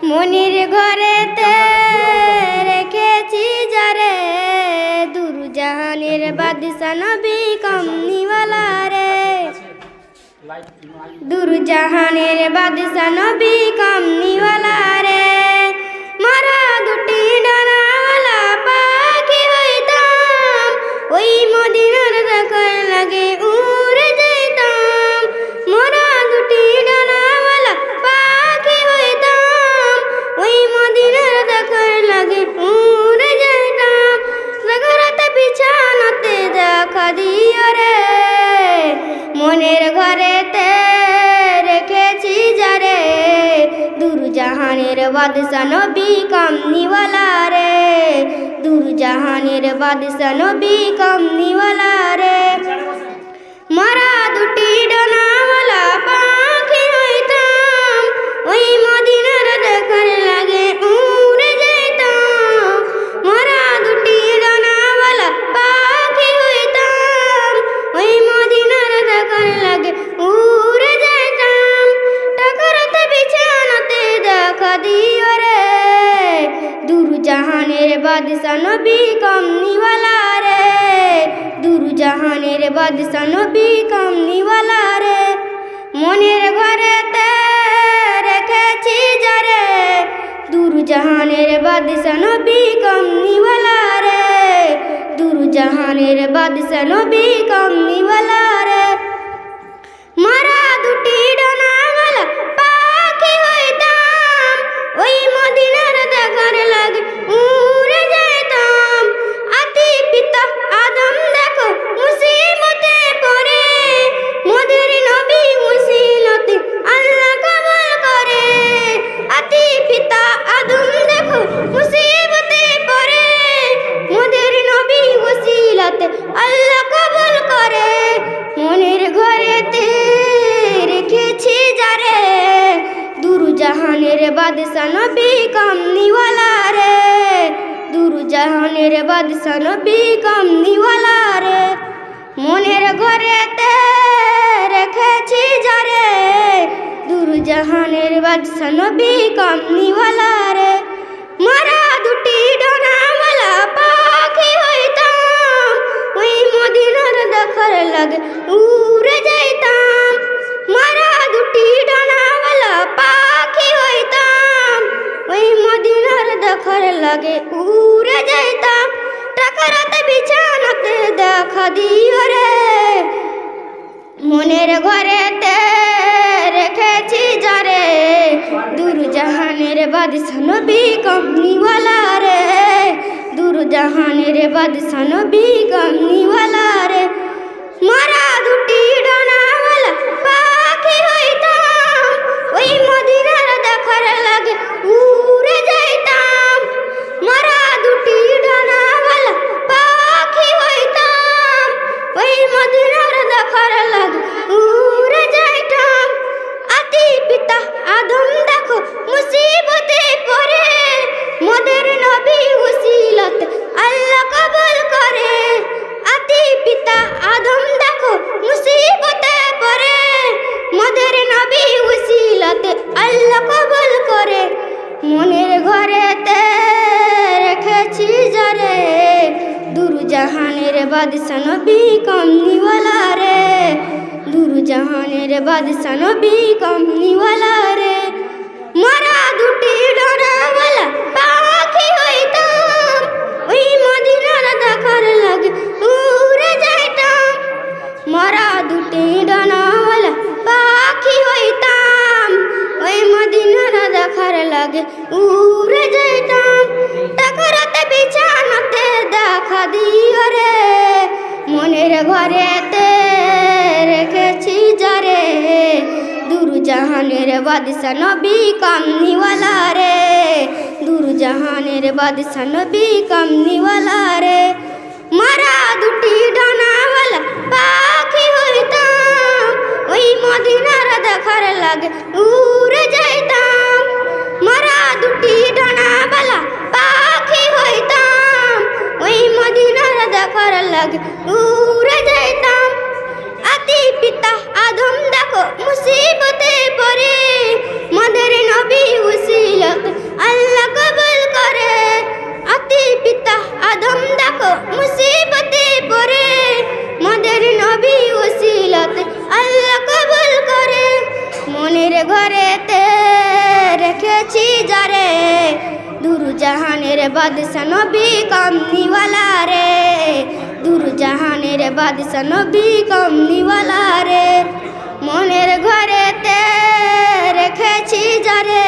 মনির ঘরেতে রেখেছি যারে দুরজাহানের বাদশা নবী কমনিওয়ালা রে। দুরজাহানের বাদশা নবী কমনিওয়ালা রে। মারা দুটি ডানাওয়ালা পাখি হইতাম, ওই মদিনার দেখার লাগে উড়ে যাইতাম। মারা দুটি ডানাওয়ালা পাখি হইতাম, ওই মদিনার দেখার লাগে উড়ে যাইতাম। রাতে বিছানাতে দেখা দিও রে, মনের ঘরেতে রেখেছি যারে দুরজাহানের বাদশা নবী কমনিওয়ালা রে। দুরজাহানের বাদশা নবী কমনিওয়ালা রে। মারা দুটি ডানাওয়ালা পাখি হইতাম, ওই মদিনার দেখার লাগে উড়ে যাইতাম। মারা দুটি ডানাওয়ালা পাখি হইতাম, ওই মদিনার দেখার লাগে উড়ে যাইতাম। টাকারাতে বিছানাতে দেখা দিও রে, দুরজাহানের বাদশা নবী কমনিওয়ালা রে। দুরজাহানের বাদশা নবী কমনিওয়ালা রে। মনের ঘরেতে রেখেছি যারে দুরজাহানের বাদশা নবী কমনিওয়ালা রে। দুরজাহানের বাদশা নবী কমনিওয়ালা রে। মারা দুটি ডানাওয়ালা পাখি হইতাম, ওই মদিনার দেখার লাগে উড়ে যাইতাম। আদি পিতা আদম দেখো মুসিবতে পড়ে, মোদের নবী উসিলতে আল্লাহ কবুল করে। আদি পিতা আদম দেখো মুসিবতে পড়ে, মোদের নবী উসিলতে আল্লাহ কবুল করে। মনের ঘরেতে রেখেছি যারে দুরজাহানের বাদশা নবী কমনিওয়ালা রে। দুরজাহানের বাদশা নবী কমনিওয়ালা রে। মনের ঘরেতে রেখেছি যারে দুরজাহানের বাদশা নবী কমনিওয়ালা রে। মারা দুটি ডানাওয়ালা পাখি হইতাম, ওই মদিনার দেখার লাগে উড়ে যাইতাম। মারা দুটি ডানাওয়ালা পাখি হইতাম, ওই মদিনার দেখার লাগে উড়ে যাইতাম। টাকারাতে বিছানাতে দেখা দিও রে, মনের ঘরেতে রেখেছি যারে দুরজাহানের বাদশা নবী কমনিওয়ালা রে। দুরজাহানের বাদশা নবী কমনিওয়ালা রে। মারা দুটি ডানাওয়ালা পাখি হইতাম, ওই মদিনার দেখার লাগে উড়ে যাইতাম। মারা দুটি ডানাওয়ালা পাখি হইতাম, ওই মদিনার দেখার লাগে উড়ে যাইতাম। আদি পিতা আদম দেখো মুসিবতে পড়ে, মোদের নবী উসিলত আল্লাহ কবুল করে। আদি পিতা আদম দেখো মুসিবতে পড়ে, মোদের নবী উসিলত আল্লাহ কবুল করে। মনের ঘরেতে রেখেছি যারে দুরজাহানের বাদশা নবী কমনিওয়ালা রে। দুরজাহানের বাদশা নবী কমনিওয়ালা রে। মারা দুটি ডানাওয়ালা পাখি হইতাম, ওই মদিনার দেখার লাগে উড়ে যাইতাম। মারা দুটি ডানাওয়ালা পাখি হইতাম, ওই মদিনার দেখার লাগে উড়ে যাইতাম। টাকারাতে বিছানাতে দেখা দিও রে, মনের ঘরেতে রেখেছি যারে দুরজাহানের বাদশা নবী কমনিওয়ালা রে। দুরজাহানের বাদশা নবী কমনিওয়ালা রে। মারা দুটি ডানাওয়ালা পাখি হইতাম, ওই মদিনার দেখার লাগে উড়ে যাইতাম। মারা দুটি ডানাওয়ালা পাখি হইতাম, ওই মদিনার দেখার লাগে উড়ে যাইতাম। আদি পিতা আদম দেখো মুসিবতে পড়ে, মোদের নবী উসিলত ঘরেতে রেখেছি যারে দুরজাহানের বাদশা নবী কামনিওয়ালা রে দুরজাহানের বাদশা নবী কামনিওয়ালা রে মনের ঘরেতে রেখেছি যারে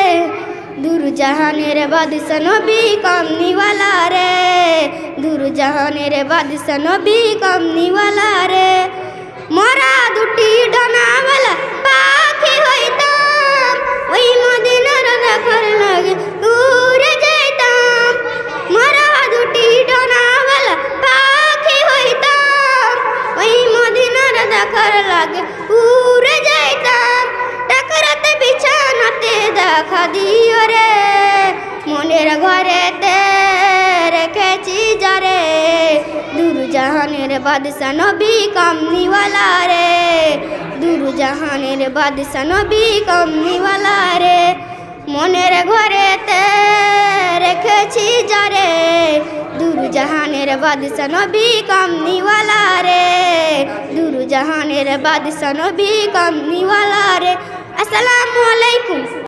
দুরজাহানের বাদশা নবী কামনিওয়ালা রে দুরজাহানের বাদশা নবী কামনিওয়ালা রে মোরা দুটি ডানাওয়ালা পাখি হইতাম ওই মদিনার দেখার লাগে উড়ে যাইতাম মোরা দুটি ডানাওয়ালা পাখি হইতাম ওই মদিনার দেখার লাগে উড়ে যাইতাম টাকরাতে বিছানাতে দেখা দিও রে মনের ঘরেতে রেখেছি যারে দুরজাহানের বাদশা নবী কামনিওয়ালা রে দুরজাহানের বাদশা নবী কামনিওয়ালা রে মনের ঘরেতে রেখেছি যারে দুরজাহানের বাদশা নবী কামনিওয়ালা রে দুরজাহানের বাদশা নবী কামনিওয়ালা রে। আসসালামু আলাইকুম।